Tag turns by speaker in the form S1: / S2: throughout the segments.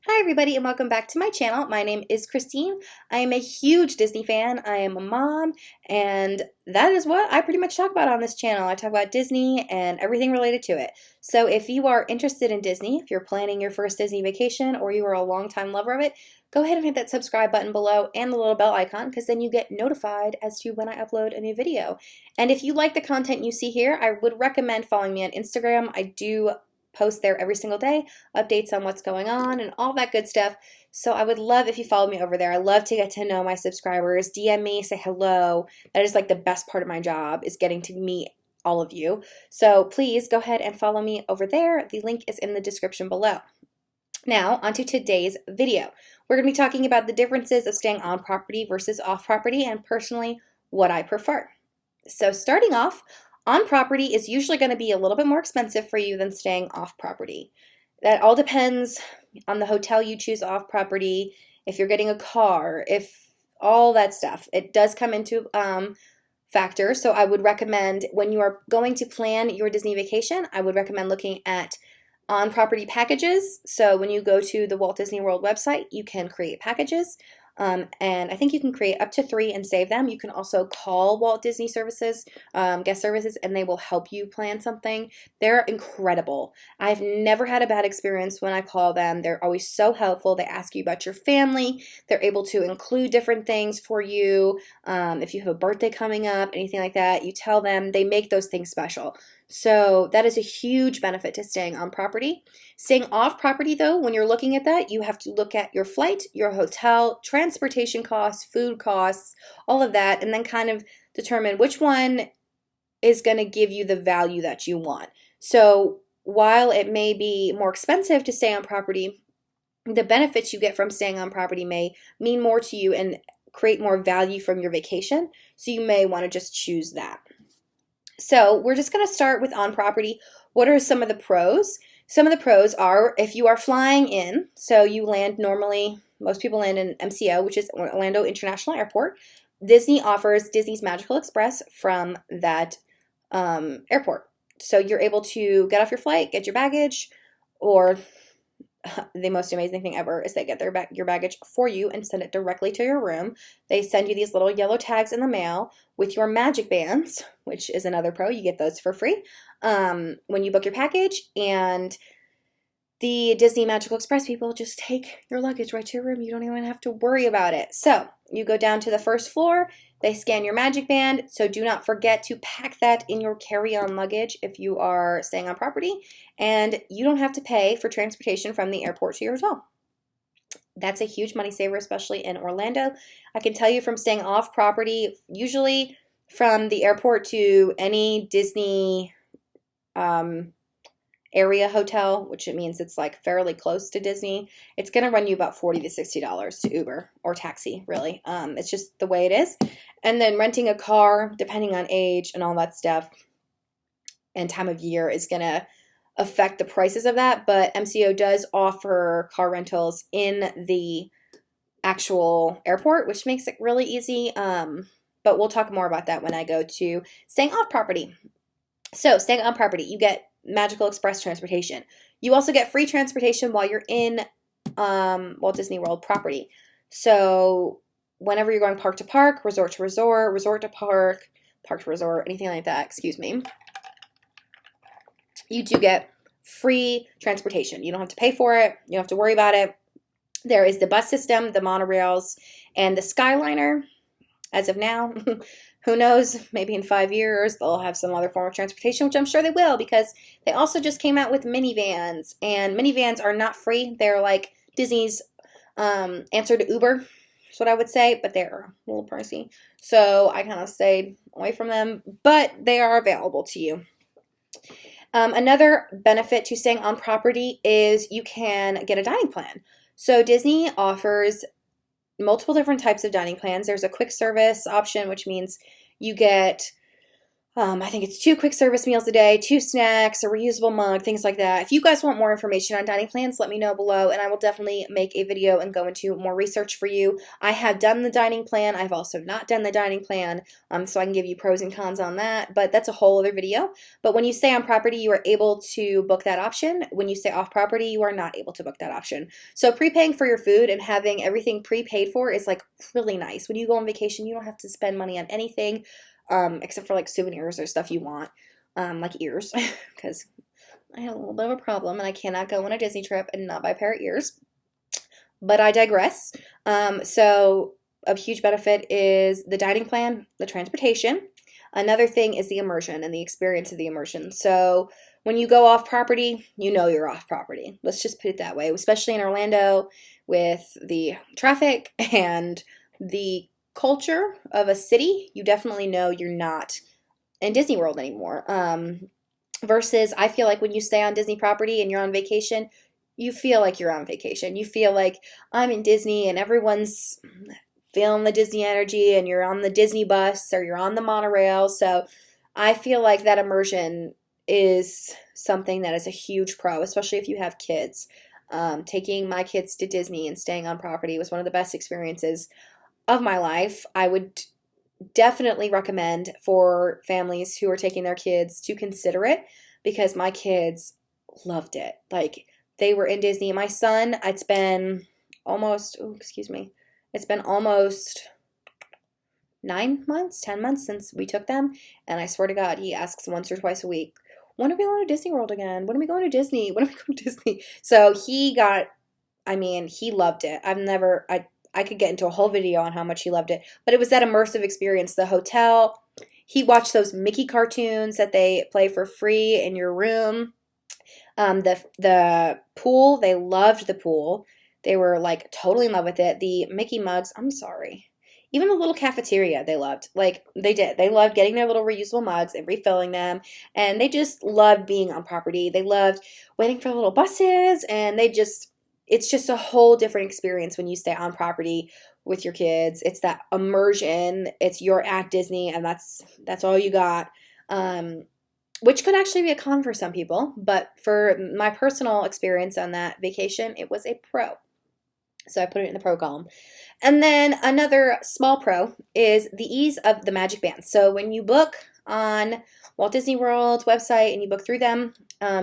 S1: Hi everybody and welcome back to my channel. My name is Christine. I am a huge Disney fan. I am a mom and that is what I pretty much talk about on this channel. I talk about Disney and everything related to it. So if you are interested in Disney, if you're planning your first Disney vacation or you are a longtime lover of it, go ahead and hit that subscribe button below and the little bell icon because then you get notified as to when I upload a new video. And if you like the content you see here, I would recommend following me on Instagram. I do post there every single day, updates on what's going on and all that good stuff. So I would love if you follow me over there. I love to get to know my subscribers. DM me, say hello. That is like the best part of my job, is getting to meet all of you. So please go ahead and follow me over there. The link is in the description below. Now, onto today's video. We're going to be talking about the differences of staying on property versus off property and personally what I prefer. So starting off, on property is usually going to be a little bit more expensive for you than staying off property. That all depends on the hotel you choose off property, if you're getting a car, if all that stuff. It does come into factor. So I would recommend, when you are going to plan your Disney vacation, I would recommend looking at on-property packages. So when you go to the Walt Disney World website, you can create packages. And I think you can create up to 3 and save them. You can also call Walt Disney Services, guest services, and they will help you plan something. They're incredible. I've never had a bad experience when I call them. They're always so helpful. They ask you about your family. They're able to include different things for you. If you have a birthday coming up, anything like that, you tell them. They make those things special. So that is a huge benefit to staying on property. Staying off property, though, when you're looking at that, you have to look at your flight, your hotel, transportation costs, food costs, all of that, and then kind of determine which one is going to give you the value that you want. So while it may be more expensive to stay on property, the benefits you get from staying on property may mean more to you and create more value from your vacation. So you may want to just choose that. So we're just going to start with on property. What are some of the pros? Some of the pros are, if you are flying in, so you land normally, most people land in MCO, which is Orlando International Airport. Disney offers Disney's Magical Express from that airport. So you're able to get off your flight, get your baggage, or the most amazing thing ever is they get your baggage for you and send it directly to your room. They send you these little yellow tags in the mail with your magic bands, which is another pro. You get those for free when you book your package. And the Disney Magical Express people just take your luggage right to your room. You don't even have to worry about it. So you go down to the first floor. They scan your magic band, so do not forget to pack that in your carry-on luggage if you are staying on property, and you don't have to pay for transportation from the airport to your hotel. That's a huge money saver, especially in Orlando. I can tell you from staying off property, usually from the airport to any Disney area hotel, which it means it's like fairly close to Disney, it's going to run you about $40 to $60 to Uber or taxi, really. It's just the way it is. And then renting a car, depending on age and all that stuff and time of year, is going to affect the prices of that. But MCO does offer car rentals in the actual airport, which makes it really easy. But we'll talk more about that when I go to staying off property. So staying on property, you get Magical Express transportation. You also get free transportation while you're in Walt Disney World property. So whenever you're going park to park, resort to resort, resort to park, park to resort, anything like that, excuse me, you do get free transportation. You don't have to pay for it. You don't have to worry about it. There is the bus system, the monorails, and the Skyliner. As of now, who knows, maybe in 5 years they'll have some other form of transportation, which I'm sure they will, because they also just came out with minivans, and minivans are not free. They're like Disney's answer to Uber, is what I would say, but they're a little pricey. So I kind of stayed away from them, but they are available to you. Another benefit to staying on property is you can get a dining plan. So Disney offers multiple different types of dining plans. There's a quick service option, which means you get I think it's 2 quick service meals a day, 2 snacks, a reusable mug, things like that. If you guys want more information on dining plans, let me know below, and I will definitely make a video and go into more research for you. I have done the dining plan. I've also not done the dining plan, so I can give you pros and cons on that, but that's a whole other video. But when you stay on property, you are able to book that option. When you stay off property, you are not able to book that option. So prepaying for your food and having everything prepaid for is like really nice. When you go on vacation, you don't have to spend money on anything. Except for like souvenirs or stuff you want, like ears, because I have a little bit of a problem and I cannot go on a Disney trip and not buy a pair of ears. But I digress. So a huge benefit is the dining plan, the transportation. Another thing is the immersion and the experience of the immersion. So when you go off property, you know you're off property. Let's just put it that way, especially in Orlando with the traffic and the culture of a city. You definitely know you're not in Disney World anymore. Versus I feel like when you stay on Disney property and you're on vacation, you feel like you're on vacation. You feel like I'm in Disney and everyone's feeling the Disney energy and you're on the Disney bus or you're on the monorail. So I feel like that immersion is something that is a huge pro, especially if you have kids. Taking my kids to Disney and staying on property was one of the best experiences of my life. I would definitely recommend for families who are taking their kids to consider it because my kids loved it. Like they were in Disney. My son, it's been almost, it's been almost 9 months, 10 months since we took them. And I swear to God, he asks once or twice a week, when are we going to Disney World again? When are we going to Disney? When are we going to Disney? So he loved it. I could get into a whole video on how much he loved it, but it was that immersive experience. The hotel, he watched those Mickey cartoons that they play for free in your room. The pool, they loved the pool. They were like totally in love with it. The Mickey mugs, I'm sorry. Even the little cafeteria they loved. Like they did. They loved getting their little reusable mugs and refilling them. And they just loved being on property. They loved waiting for little buses and it's just a whole different experience when you stay on property with your kids. It's that immersion. It's you're at Disney and that's all you got. Which could actually be a con for some people, but for my personal experience on that vacation, it was a pro. So I put it in the pro column. And then another small pro is the ease of the Magic Bands. So when you book on Walt Disney World's website and you book through them,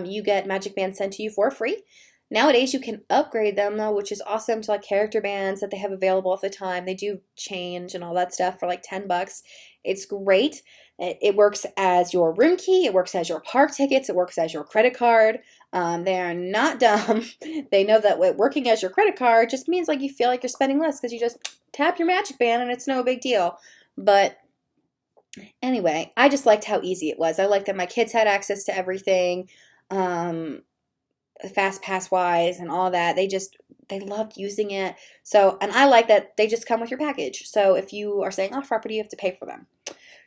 S1: you get Magic Bands sent to you for free. Nowadays, you can upgrade them, though, which is awesome, to like character bands that they have available at the time. They do change and all that stuff for like $10. It's great. It works as your room key. It works as your park tickets. It works as your credit card. They are not dumb. They know that working as your credit card just means like you feel like you're spending less because you just tap your Magic Band and it's no big deal. But anyway, I just liked how easy it was. I liked that my kids had access to everything. Fast pass wise and all that. They loved using it. So, and I like that they just come with your package. So if you are staying off property, you have to pay for them.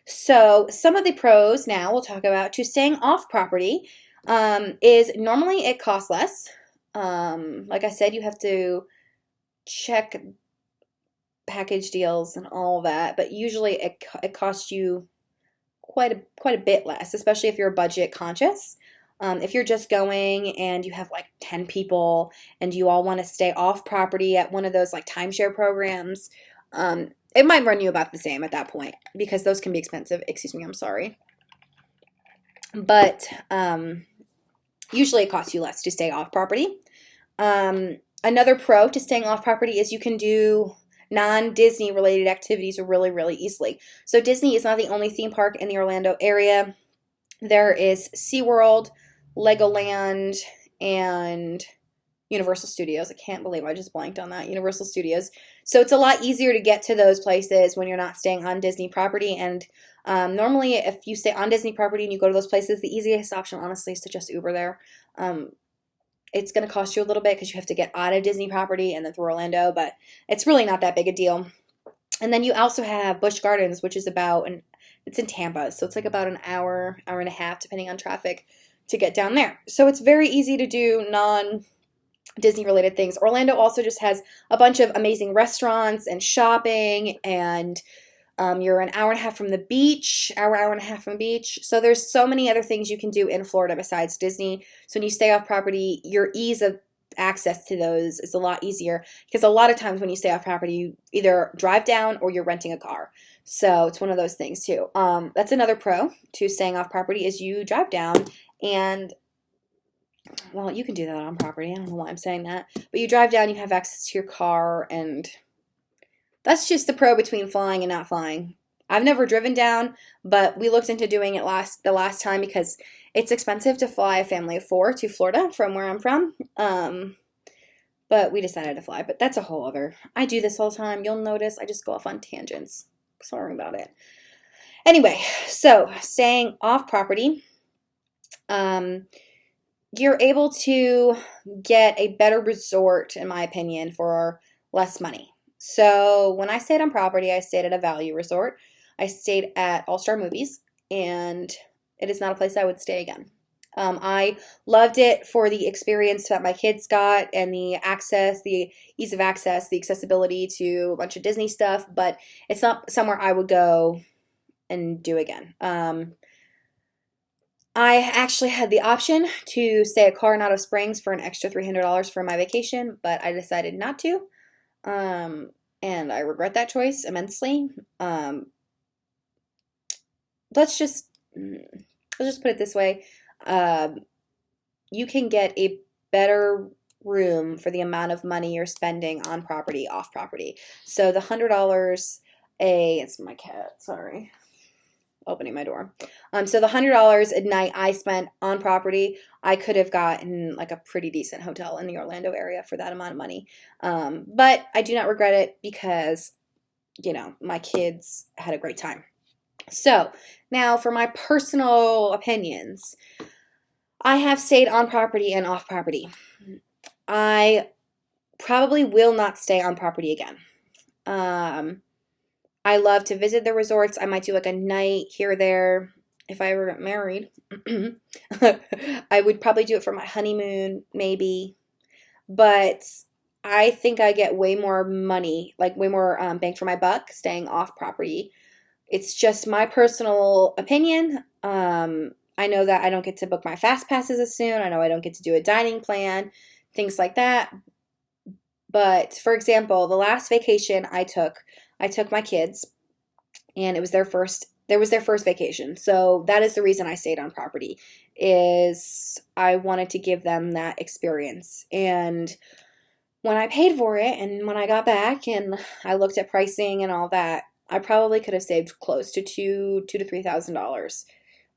S1: So some of the pros now we'll talk about to staying off property is normally it costs less. Like I said, you have to check package deals and all that, but usually it costs you quite a bit less, especially if you're budget conscious. If you're just going and you have like 10 people and you all want to stay off property at one of those like timeshare programs, it might run you about the same at that point because those can be expensive. Excuse me, I'm sorry. But usually it costs you less to stay off property. Another pro to staying off property is you can do non-Disney related activities really, really easily. So Disney is not the only theme park in the Orlando area. There is SeaWorld, Legoland, and Universal Studios. I can't believe I just blanked on that. Universal Studios. So it's a lot easier to get to those places when you're not staying on Disney property. And normally if you stay on Disney property and you go to those places, the easiest option, honestly, is to just Uber there. It's going to cost you a little bit because you have to get out of Disney property and then through Orlando, but it's really not that big a deal. And then you also have Busch Gardens, which is it's in Tampa, so it's like about an hour and a half, depending on traffic, to get down there. So it's very easy to do non-Disney related things. Orlando also just has a bunch of amazing restaurants and shopping and You're an hour and a half from the beach, hour and a half from the beach. So there's so many other things you can do in Florida besides Disney. So when you stay off property, your ease of access to those is a lot easier, because a lot of times when you stay off property, you either drive down or you're renting a car. So it's one of those things too. That's another pro to staying off property, is you drive down and, well, you can do that on property. I don't know why I'm saying that, but you drive down, you have access to your car, and that's just the pro between flying and not flying. I've never driven down, but we looked into doing it the last time because it's expensive to fly a family of 4 to Florida from where I'm from. But we decided to fly. But that's a whole other. I do this all the time. You'll notice I just go off on tangents. Sorry about it. Anyway, so staying off property, you're able to get a better resort, in my opinion, for less money. So when I stayed on property, I stayed at a value resort. I stayed at All-Star Movies, and it is not a place I would stay again. I loved it for the experience that my kids got and the access, the ease of access, the accessibility to a bunch of Disney stuff, but it's not somewhere I would go and do again. I actually had the option to stay at Coronado Springs for an extra $300 for my vacation, but I decided not to. And I regret that choice immensely. Let's just put it this way. You can get a better room for the amount of money you're spending on property, off property. So the $100, it's my cat, sorry, opening my door. So the $100 a night I spent on property, I could have gotten like a pretty decent hotel in the Orlando area for that amount of money. But I do not regret it because, you know, my kids had a great time. So now for my personal opinions, I have stayed on property and off property. I probably will not stay on property again. I love to visit the resorts. I might do like a night here or there. If I ever got married, I would probably do it for my honeymoon, maybe. But I think I get way more money, like way more bang for my buck staying off property. It's just my personal opinion. I know that I don't get to book my fast passes as soon. I know I don't get to do a dining plan, things like that. But for example, the last vacation I took my kids, and it was their first vacation. So that is the reason I stayed on property, is I wanted to give them that experience. And when I paid for it and when I got back and I looked at pricing and all that, I probably could have saved close to $2,000 to $3,000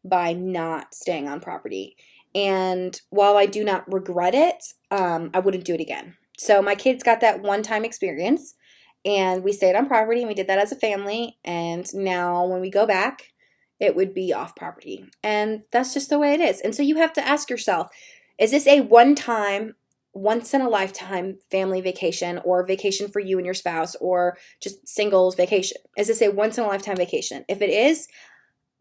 S1: by not staying on property. And while I do not regret it, I wouldn't do it again. So my kids got that one-time experience, and we stayed on property, and we did that as a family. And now when we go back, it would be off property. And that's just the way it is. And so you have to ask yourself, is this a one-time, once-in-a-lifetime family vacation, or vacation for you and your spouse, or just singles vacation? Is this a once-in-a-lifetime vacation? If it is,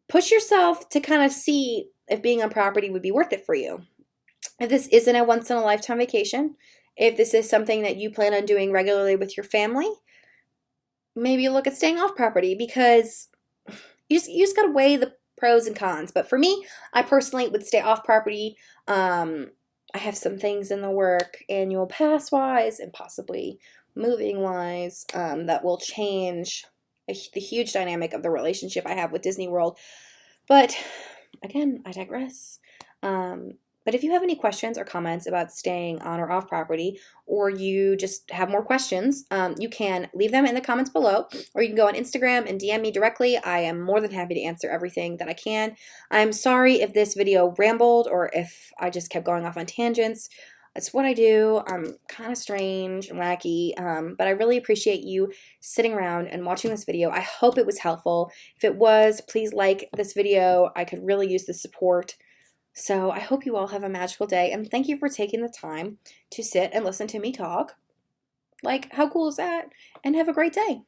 S1: push yourself to kind of see if being on property would be worth it for you. If this isn't a once-in-a-lifetime vacation, if this is something that you plan on doing regularly with your family, maybe look at staying off property, because you just got to weigh the pros and cons. But for me, I personally would stay off property. I have some things in the work, annual pass wise and possibly moving wise, that will change the huge dynamic of the relationship I have with Disney World. But again, I digress. But if you have any questions or comments about staying on or off property, or you just have more questions, you can leave them in the comments below, or you can go on Instagram and DM me directly. I am more than happy to answer everything that I can. I'm sorry if this video rambled or if I just kept going off on tangents. It's what I do. I'm kind of strange and wacky, but I really appreciate you sitting around and watching this video. I hope it was helpful. If it was, please like this video. I could really use the support. So I hope you all have a magical day, and thank you for taking the time to sit and listen to me talk. Like, how cool is that? And have a great day.